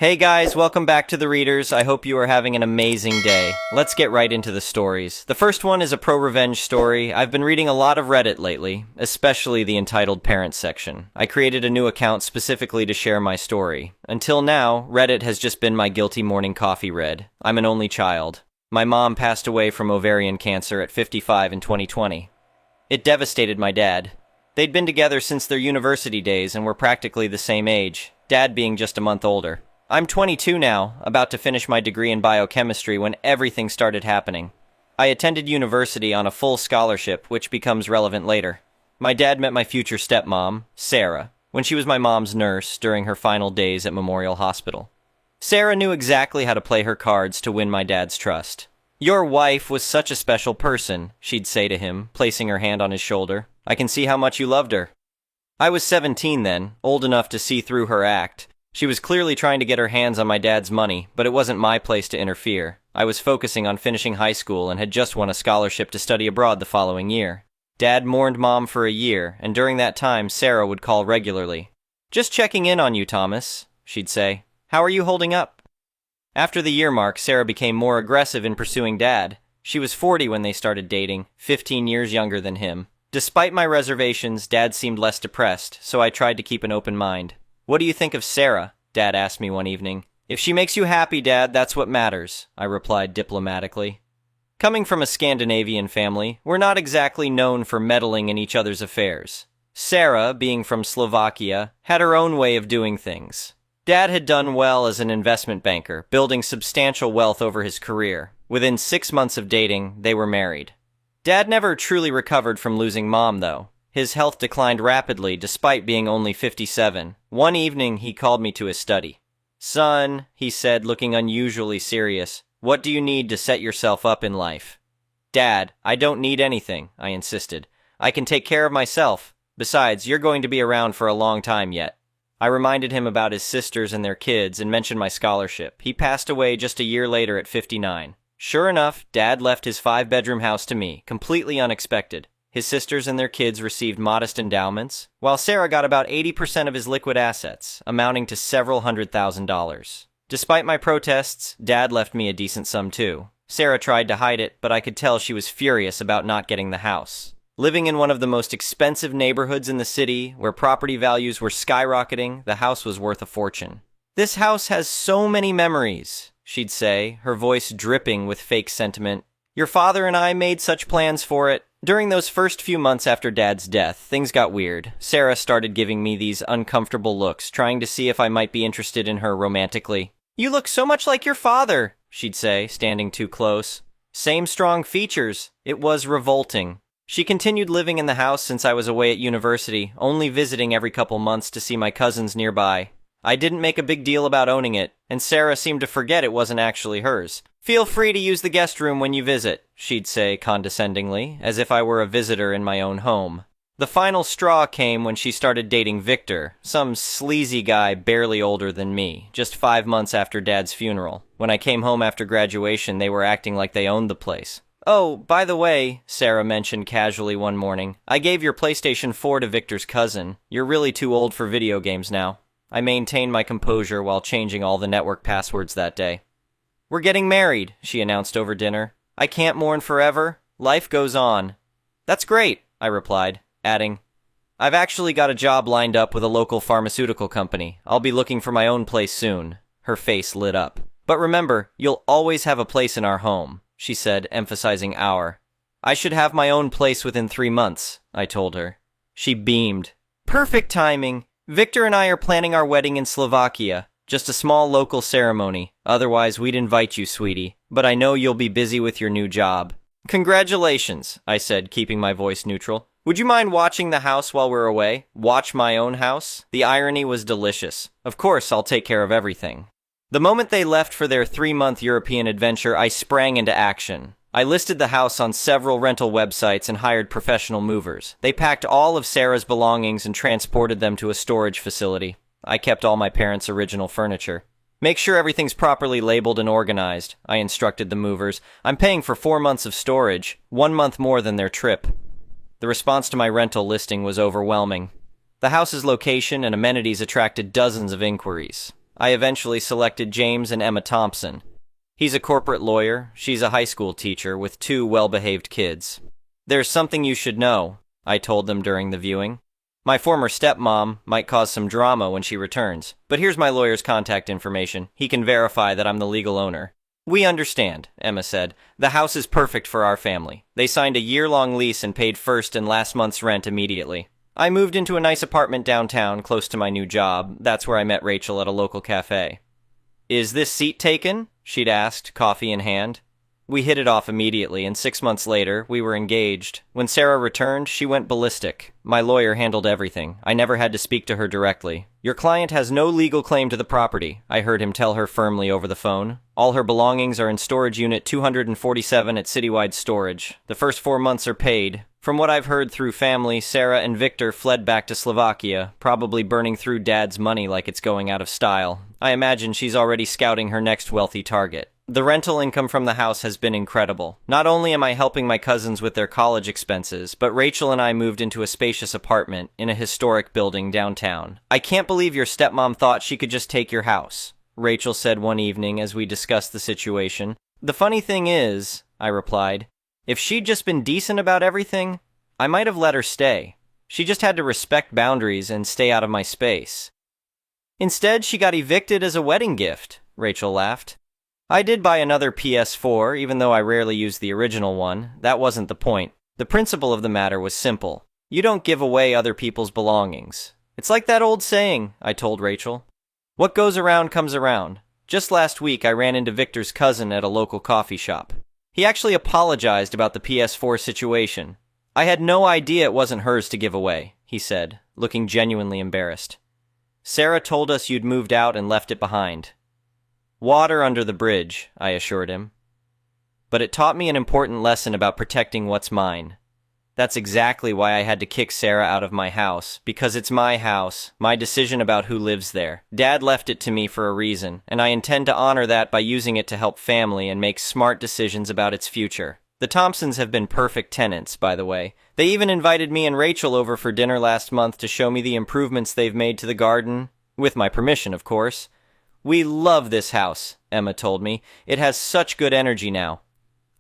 Hey guys, welcome back to The Readers. I hope you are having an amazing day. Let's get right into the stories. The first one is a pro-revenge story. I've been reading a lot of Reddit lately, especially the entitled Parents section. I created a new account specifically to share my story. Until now, Reddit has just been my guilty morning coffee read. I'm an only child. My mom passed away from ovarian cancer at 55 in 2020. It devastated my dad. They'd been together since their university days and were practically the same age, dad being just a month older. I'm 22 now, about to finish my degree in biochemistry when everything started happening. I attended university on a full scholarship, which becomes relevant later. My dad met my future stepmom, Sarah, when she was my mom's nurse during her final days at Memorial Hospital. Sarah knew exactly how to play her cards to win my dad's trust. "Your wife was such a special person," she'd say to him, placing her hand on his shoulder. "I can see how much you loved her." I was 17 then, old enough to see through her act. She was clearly trying to get her hands on my dad's money, but it wasn't my place to interfere. I was focusing on finishing high school and had just won a scholarship to study abroad the following year. Dad mourned Mom for a year, and during that time, Sarah would call regularly. "Just checking in on you, Thomas," she'd say. "How are you holding up?" After the year mark, Sarah became more aggressive in pursuing Dad. She was 40 when they started dating, 15 years younger than him. Despite my reservations, Dad seemed less depressed, so I tried to keep an open mind. "What do you think of Sarah?" Dad asked me one evening. "If she makes you happy, Dad, that's what matters," I replied diplomatically. Coming from a Scandinavian family, we're not exactly known for meddling in each other's affairs. Sarah, being from Slovakia, had her own way of doing things. Dad had done well as an investment banker, building substantial wealth over his career. Within 6 months of dating, they were married. Dad never truly recovered from losing Mom, though. His health declined rapidly despite being only 57. One evening, he called me to his study. "Son," he said, looking unusually serious, "what do you need to set yourself up in life?" "Dad, I don't need anything," I insisted. "I can take care of myself. Besides, you're going to be around for a long time yet." I reminded him about his sisters and their kids and mentioned my scholarship. He passed away just a year later at 59. Sure enough, Dad left his 5-bedroom house to me, completely unexpected. His sisters and their kids received modest endowments, while Sarah got about 80% of his liquid assets, amounting to several $100,000. Despite my protests, Dad left me a decent sum too. Sarah tried to hide it, but I could tell she was furious about not getting the house. Living in one of the most expensive neighborhoods in the city, where property values were skyrocketing, the house was worth a fortune. "This house has so many memories," she'd say, her voice dripping with fake sentiment. "Your father and I made such plans for it." During those first few months after Dad's death, things got weird. Sarah started giving me these uncomfortable looks, trying to see if I might be interested in her romantically. "You look so much like your father," she'd say, standing too close. "Same strong features." It was revolting. She continued living in the house since I was away at university, only visiting every couple months to see my cousins nearby. I didn't make a big deal about owning it, and Sarah seemed to forget it wasn't actually hers. "Feel free to use the guest room when you visit," she'd say condescendingly, as if I were a visitor in my own home. The final straw came when she started dating Victor, some sleazy guy barely older than me, just 5 months after Dad's funeral. When I came home after graduation, they were acting like they owned the place. "Oh, by the way," Sarah mentioned casually one morning, "I gave your PlayStation 4 to Victor's cousin. You're really too old for video games now." I maintained my composure while changing all the network passwords that day. "We're getting married," she announced over dinner. "I can't mourn forever. Life goes on." "That's great," I replied, adding, "I've actually got a job lined up with a local pharmaceutical company. I'll be looking for my own place soon." Her face lit up. "But remember, you'll always have a place in our home," she said, emphasizing our. "I should have my own place within 3 months," I told her. She beamed. "Perfect timing. Victor and I are planning our wedding in Slovakia. Just a small local ceremony. Otherwise, we'd invite you, sweetie. But I know you'll be busy with your new job." "Congratulations," I said, keeping my voice neutral. "Would you mind watching the house while we're away? Watch my own house?" The irony was delicious. Of course, I'll take care of everything. The moment they left for their 3-month European adventure, I sprang into action. I listed the house on several rental websites and hired professional movers. They packed all of Sarah's belongings and transported them to a storage facility. I kept all my parents' original furniture. "Make sure everything's properly labeled and organized," I instructed the movers. "I'm paying for 4 months of storage, 1 month more than their trip." The response to my rental listing was overwhelming. The house's location and amenities attracted dozens of inquiries. I eventually selected James and Emma Thompson. He's a corporate lawyer, she's a high school teacher with two well-behaved kids. There's something you should know, I told them during the viewing. My former stepmom might cause some drama when she returns, but here's my lawyer's contact information. He can verify that I'm the legal owner. We understand, Emma said. The house is perfect for our family. They signed a year-long lease and paid first and last month's rent immediately. I moved into a nice apartment downtown, close to my new job. That's where I met Rachel at a local cafe. Is this seat taken? She'd asked, coffee in hand. We hit it off immediately, and 6 months later, we were engaged. When Sarah returned, she went ballistic. My lawyer handled everything. I never had to speak to her directly. Your client has no legal claim to the property, I heard him tell her firmly over the phone. All her belongings are in storage unit 247 at Citywide Storage. The first 4 months are paid. From what I've heard through family, Sarah and Victor fled back to Slovakia, probably burning through Dad's money like it's going out of style. I imagine she's already scouting her next wealthy target. The rental income from the house has been incredible. Not only am I helping my cousins with their college expenses, but Rachel and I moved into a spacious apartment in a historic building downtown. I can't believe your stepmom thought she could just take your house, Rachel said one evening as we discussed the situation. The funny thing is, I replied, if she'd just been decent about everything, I might have let her stay. She just had to respect boundaries and stay out of my space. Instead, she got evicted as a wedding gift, Rachel laughed. I did buy another PS4, even though I rarely use the original one. That wasn't the point. The principle of the matter was simple. You don't give away other people's belongings. It's like that old saying, I told Rachel. What goes around comes around. Just last week, I ran into Victor's cousin at a local coffee shop. He actually apologized about the PS4 situation. I had no idea it wasn't hers to give away, he said, looking genuinely embarrassed. Sarah told us you'd moved out and left it behind. Water under the bridge, I assured him. But it taught me an important lesson about protecting what's mine. That's exactly why I had to kick Sarah out of my house, because it's my house, my decision about who lives there. Dad left it to me for a reason, and I intend to honor that by using it to help family and make smart decisions about its future. The Thompsons have been perfect tenants, by the way. They even invited me and Rachel over for dinner last month to show me the improvements they've made to the garden, with my permission, of course. We love this house, Emma told me. It has such good energy now.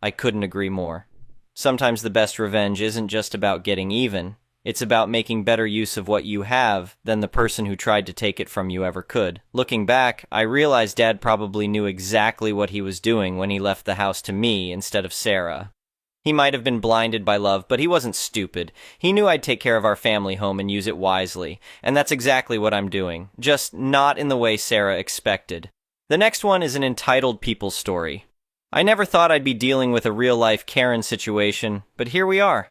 I couldn't agree more. Sometimes the best revenge isn't just about getting even. It's about making better use of what you have than the person who tried to take it from you ever could. Looking back, I realized Dad probably knew exactly what he was doing when he left the house to me instead of Sarah. He might have been blinded by love, but he wasn't stupid. He knew I'd take care of our family home and use it wisely, and that's exactly what I'm doing, just not in the way Sarah expected. The next one is an entitled people story. I never thought I'd be dealing with a real-life Karen situation, but here we are.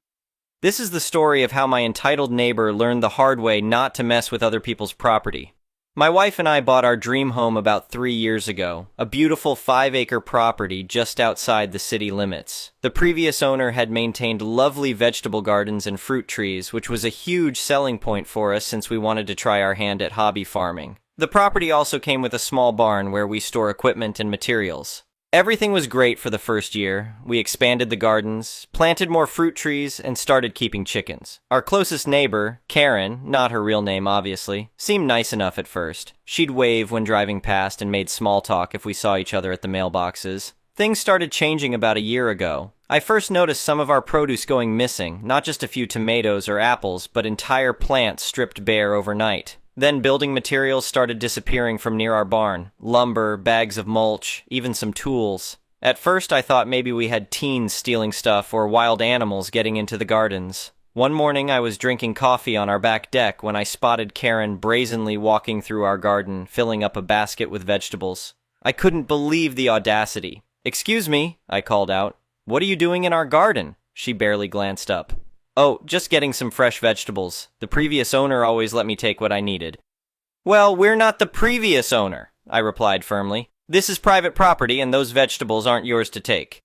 This is the story of how my entitled neighbor learned the hard way not to mess with other people's property. My wife and I bought our dream home about 3 years ago, a beautiful 5-acre property just outside the city limits. The previous owner had maintained lovely vegetable gardens and fruit trees, which was a huge selling point for us since we wanted to try our hand at hobby farming. The property also came with a small barn where we store equipment and materials. Everything was great for the first year. We expanded the gardens, planted more fruit trees, and started keeping chickens. Our closest neighbor, Karen, not her real name obviously, seemed nice enough at first. She'd wave when driving past and made small talk if we saw each other at the mailboxes. Things started changing about a year ago. I first noticed some of our produce going missing, not just a few tomatoes or apples, but entire plants stripped bare overnight. Then building materials started disappearing from near our barn. Lumber, bags of mulch, even some tools. At first I thought maybe we had teens stealing stuff or wild animals getting into the gardens. One morning I was drinking coffee on our back deck when I spotted Karen brazenly walking through our garden, filling up a basket with vegetables. I couldn't believe the audacity. "Excuse me," I called out. "What are you doing in our garden?" She barely glanced up. "Oh, just getting some fresh vegetables. The previous owner always let me take what I needed." "Well, we're not the previous owner," I replied firmly. "This is private property and those vegetables aren't yours to take."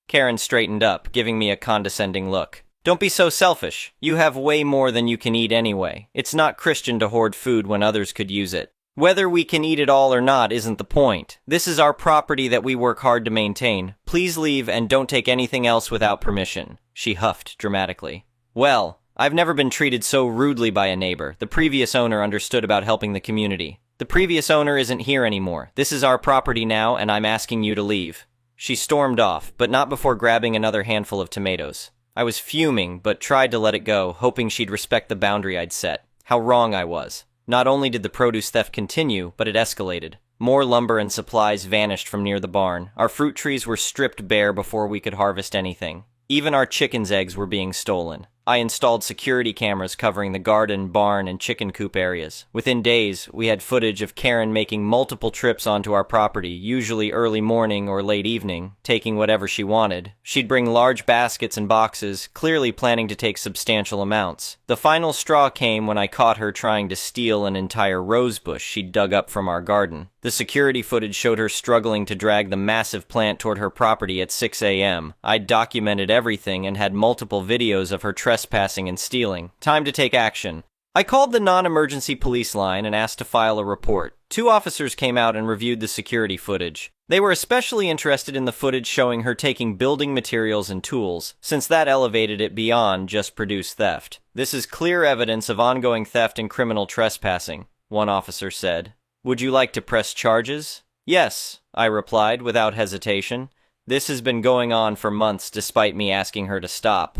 Karen straightened up, giving me a condescending look. "Don't be so selfish. You have way more than you can eat anyway. It's not Christian to hoard food when others could use it. Whether we can eat it all or not isn't the point. This is our property that we work hard to maintain. Please leave and don't take anything else without permission," she huffed dramatically. Well, I've never been treated so rudely by a neighbor. The previous owner understood about helping the community. The previous owner isn't here anymore. This is our property now, and I'm asking you to leave." She stormed off, but not before grabbing another handful of tomatoes. I was fuming, but tried to let it go, hoping she'd respect the boundary I'd set. How wrong I was. Not only did the produce theft continue, but it escalated. More lumber and supplies vanished from near the barn. Our fruit trees were stripped bare before we could harvest anything. Even our chickens' eggs were being stolen. I installed security cameras covering the garden, barn, and chicken coop areas. Within days, we had footage of Karen making multiple trips onto our property, usually early morning or late evening, taking whatever she wanted. She'd bring large baskets and boxes, clearly planning to take substantial amounts. The final straw came when I caught her trying to steal an entire rose bush she'd dug up from our garden. The security footage showed her struggling to drag the massive plant toward her property at 6 a.m. I'd documented everything and had multiple videos of her trespassing and stealing. Time to take action. I called the non-emergency police line and asked to file a report. 2 officers came out and reviewed the security footage. They were especially interested in the footage showing her taking building materials and tools, since that elevated it beyond just produce theft. "This is clear evidence of ongoing theft and criminal trespassing," one officer said. "Would you like to press charges?" "Yes," I replied without hesitation. "This has been going on for months despite me asking her to stop."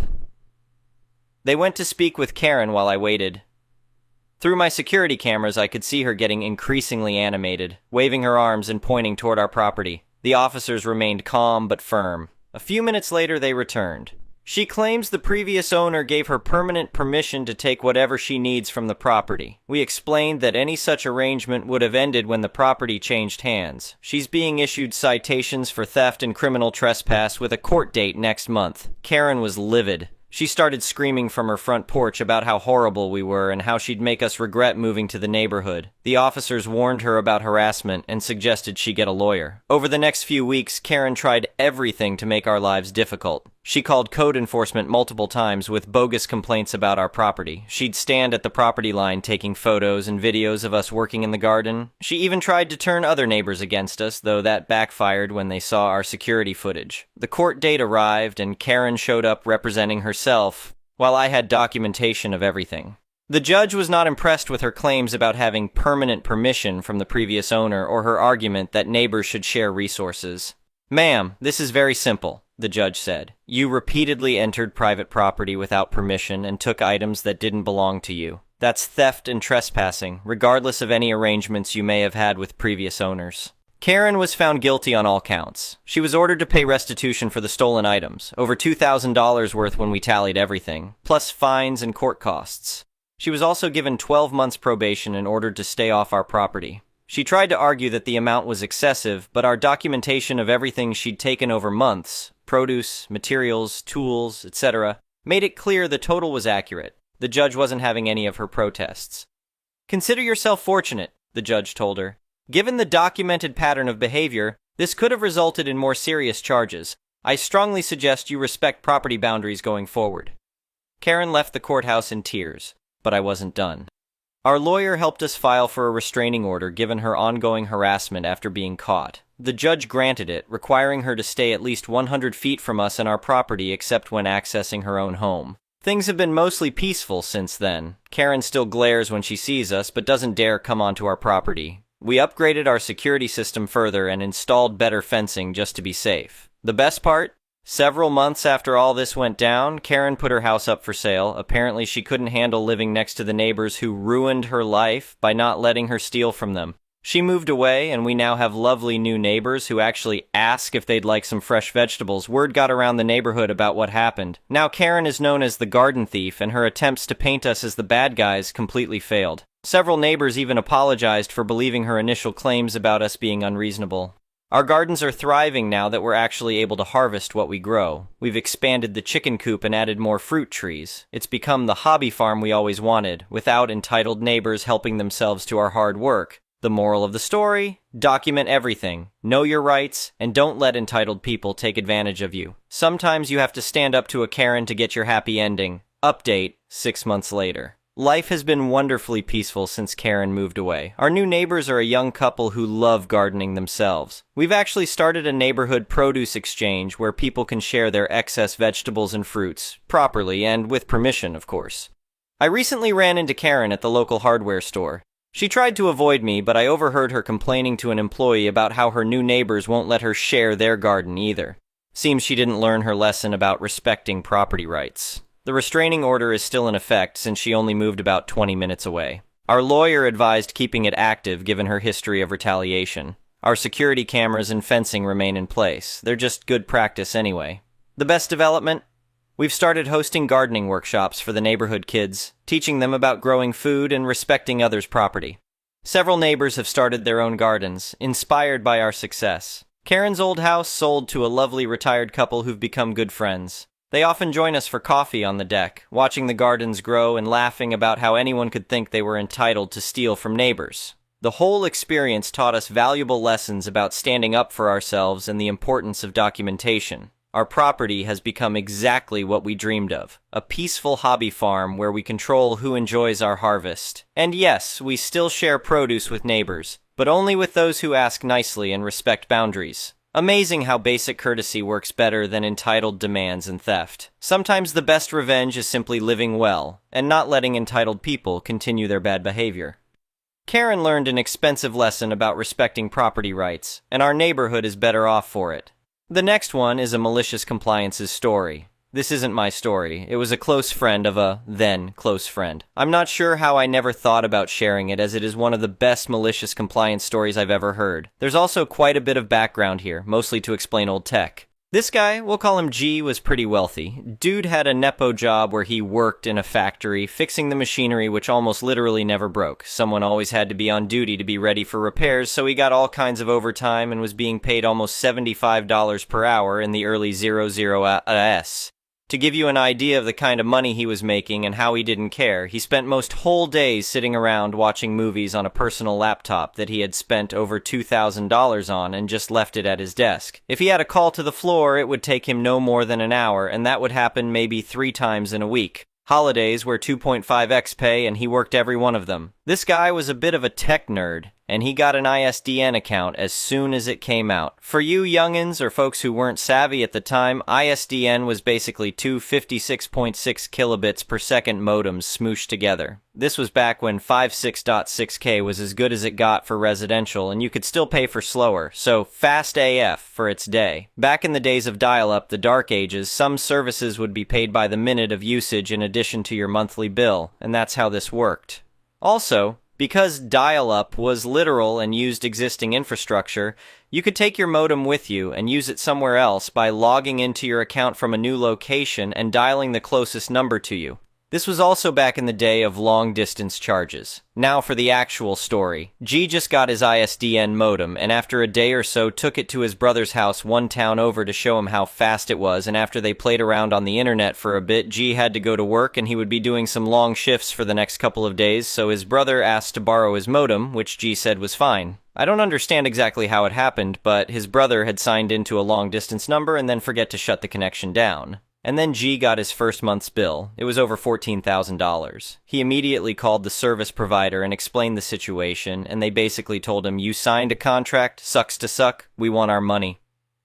They went to speak with Karen while I waited. Through my security cameras, I could see her getting increasingly animated, waving her arms and pointing toward our property. The officers remained calm but firm. A few minutes later, they returned. She claims the previous owner gave her permanent permission to take whatever she needs from the property. We explained that any such arrangement would have ended when the property changed hands. She's being issued citations for theft and criminal trespass with a court date next month. Karen was livid. She started screaming from her front porch about how horrible we were and how she'd make us regret moving to the neighborhood. The officers warned her about harassment and suggested she get a lawyer. Over the next few weeks, Karen tried everything to make our lives difficult. She called code enforcement multiple times with bogus complaints about our property. She'd stand at the property line taking photos and videos of us working in the garden. She even tried to turn other neighbors against us, though that backfired when they saw our security footage. The court date arrived and Karen showed up representing herself, while I had documentation of everything. The judge was not impressed with her claims about having permanent permission from the previous owner or her argument that neighbors should share resources. "Ma'am, this is very simple," the judge said. "You repeatedly entered private property without permission and took items that didn't belong to you. That's theft and trespassing, regardless of any arrangements you may have had with previous owners." Karen was found guilty on all counts. She was ordered to pay restitution for the stolen items, over $2,000 worth when we tallied everything, plus fines and court costs. She was also given 12 months probation and ordered to stay off our property. She tried to argue that the amount was excessive, but our documentation of everything she'd taken over months, produce, materials, tools, etc., made it clear the total was accurate. The judge wasn't having any of her protests. "Consider yourself fortunate," the judge told her. "Given the documented pattern of behavior, this could have resulted in more serious charges. I strongly suggest you respect property boundaries going forward." Karen left the courthouse in tears, but I wasn't done. Our lawyer helped us file for a restraining order given her ongoing harassment after being caught. The judge granted it, requiring her to stay at least 100 feet from us and our property except when accessing her own home. Things have been mostly peaceful since then. Karen still glares when she sees us, but doesn't dare come onto our property. We upgraded our security system further and installed better fencing just to be safe. The best part? Several months after all this went down, Karen put her house up for sale. Apparently she couldn't handle living next to the neighbors who ruined her life by not letting her steal from them. She moved away, and we now have lovely new neighbors who actually ask if they'd like some fresh vegetables. Word got around the neighborhood about what happened. Now Karen is known as the garden thief, and her attempts to paint us as the bad guys completely failed. Several neighbors even apologized for believing her initial claims about us being unreasonable. Our gardens are thriving now that we're actually able to harvest what we grow. We've expanded the chicken coop and added more fruit trees. It's become the hobby farm we always wanted, without entitled neighbors helping themselves to our hard work. The moral of the story? Document everything. Know your rights, and don't let entitled people take advantage of you. Sometimes you have to stand up to a Karen to get your happy ending. Update, 6 months later. Life has been wonderfully peaceful since Karen moved away. Our new neighbors are a young couple who love gardening themselves. We've actually started a neighborhood produce exchange where people can share their excess vegetables and fruits, properly and with permission, of course. I recently ran into Karen at the local hardware store. She tried to avoid me, but I overheard her complaining to an employee about how her new neighbors won't let her share their garden either. Seems she didn't learn her lesson about respecting property rights. The restraining order is still in effect since she only moved about 20 minutes away. Our lawyer advised keeping it active given her history of retaliation. Our security cameras and fencing remain in place. They're just good practice anyway. The best development? We've started hosting gardening workshops for the neighborhood kids, teaching them about growing food and respecting others' property. Several neighbors have started their own gardens, inspired by our success. Karen's old house sold to a lovely retired couple who've become good friends. They often join us for coffee on the deck, watching the gardens grow and laughing about how anyone could think they were entitled to steal from neighbors. The whole experience taught us valuable lessons about standing up for ourselves and the importance of documentation. Our property has become exactly what we dreamed of, a peaceful hobby farm where we control who enjoys our harvest. And yes, we still share produce with neighbors, but only with those who ask nicely and respect boundaries. Amazing how basic courtesy works better than entitled demands and theft. Sometimes the best revenge is simply living well, and not letting entitled people continue their bad behavior. Karen learned an expensive lesson about respecting property rights, and our neighborhood is better off for it. The next one is a malicious compliances story. This isn't my story. It was a close friend of a then-close friend. I'm not sure how I never thought about sharing it, as it is one of the best malicious compliance stories I've ever heard. There's also quite a bit of background here, mostly to explain old tech. This guy, we'll call him G, was pretty wealthy. Dude had a nepo job where he worked in a factory, fixing the machinery which almost literally never broke. Someone always had to be on duty to be ready for repairs, so he got all kinds of overtime and was being paid almost $75 per hour in the early 00s. To give you an idea of the kind of money he was making and how he didn't care, he spent most whole days sitting around watching movies on a personal laptop that he had spent over $2,000 on and just left it at his desk. If he had a call to the floor, it would take him no more than an hour, and that would happen maybe 3 times in a week. Holidays were 2.5x pay, and he worked every one of them. This guy was a bit of a tech nerd, and he got an ISDN account as soon as it came out. For you youngins or folks who weren't savvy at the time, ISDN was basically two 56.6 kilobits per second modems smooshed together. This was back when 56.6K was as good as it got for residential, and you could still pay for slower, so fast AF for its day. Back in the days of dial-up, the dark ages, some services would be paid by the minute of usage in addition to your monthly bill, and that's how this worked. Also, because dial-up was literal and used existing infrastructure, you could take your modem with you and use it somewhere else by logging into your account from a new location and dialing the closest number to you. This was also back in the day of long-distance charges. Now for the actual story. G just got his ISDN modem, and after a day or so took it to his brother's house one town over to show him how fast it was, and after they played around on the internet for a bit, G had to go to work and he would be doing some long shifts for the next couple of days, so his brother asked to borrow his modem, which G said was fine. I don't understand exactly how it happened, but his brother had signed into a long-distance number and then forget to shut the connection down. And then G got his first month's bill. It was over $14,000. He immediately called the service provider and explained the situation, and they basically told him, "You signed a contract, sucks to suck, we want our money."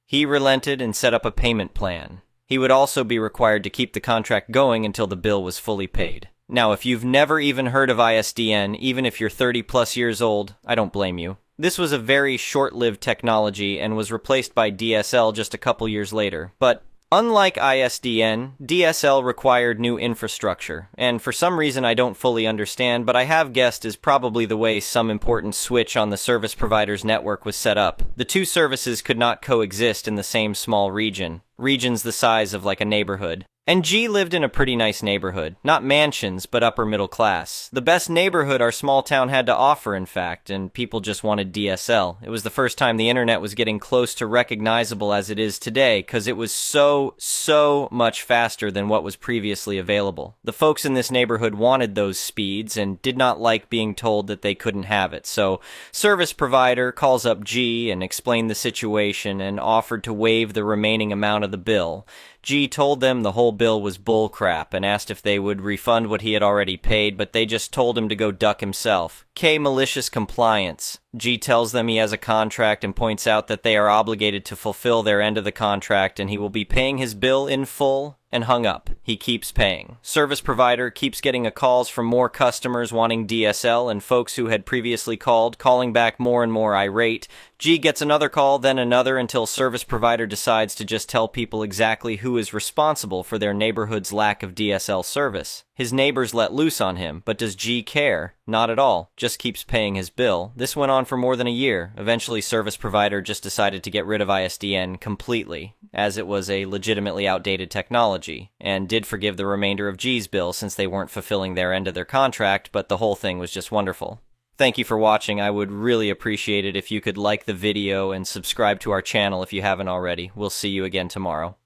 He relented and set up a payment plan. He would also be required to keep the contract going until the bill was fully paid. Now, if you've never even heard of ISDN, even if you're 30 plus years old, I don't blame you. This was a very short-lived technology and was replaced by DSL just a couple years later, but unlike ISDN, DSL required new infrastructure, and for some reason I don't fully understand, but I have guessed is probably the way some important switch on the service provider's network was set up. The two services could not coexist in the same small region, regions the size of like a neighborhood. And G lived in a pretty nice neighborhood. Not mansions, but upper middle class. The best neighborhood our small town had to offer, in fact, and people just wanted DSL. It was the first time the internet was getting close to recognizable as it is today, because it was so much faster than what was previously available. The folks in this neighborhood wanted those speeds and did not like being told that they couldn't have it. So, service provider calls up G and explained the situation and offered to waive the remaining amount of the bill. G told them the whole bill was bullcrap and asked if they would refund what he had already paid, but they just told him to go duck himself. Malicious compliance. G tells them he has a contract and points out that they are obligated to fulfill their end of the contract and he will be paying his bill in full, and hung up. He keeps paying. Service provider keeps getting calls from more customers wanting DSL and folks who had previously called, calling back more and more irate. G gets another call, then another, until service provider decides to just tell people exactly who is responsible for their neighborhood's lack of DSL service. His neighbors let loose on him, but does G care? Not at all. Just keeps paying his bill. This went on for more than a year. Eventually, service provider just decided to get rid of ISDN completely, as it was a legitimately outdated technology, and did forgive the remainder of G's bill since they weren't fulfilling their end of their contract, but the whole thing was just wonderful. Thank you for watching. I would really appreciate it if you could like the video and subscribe to our channel if you haven't already. We'll see you again tomorrow.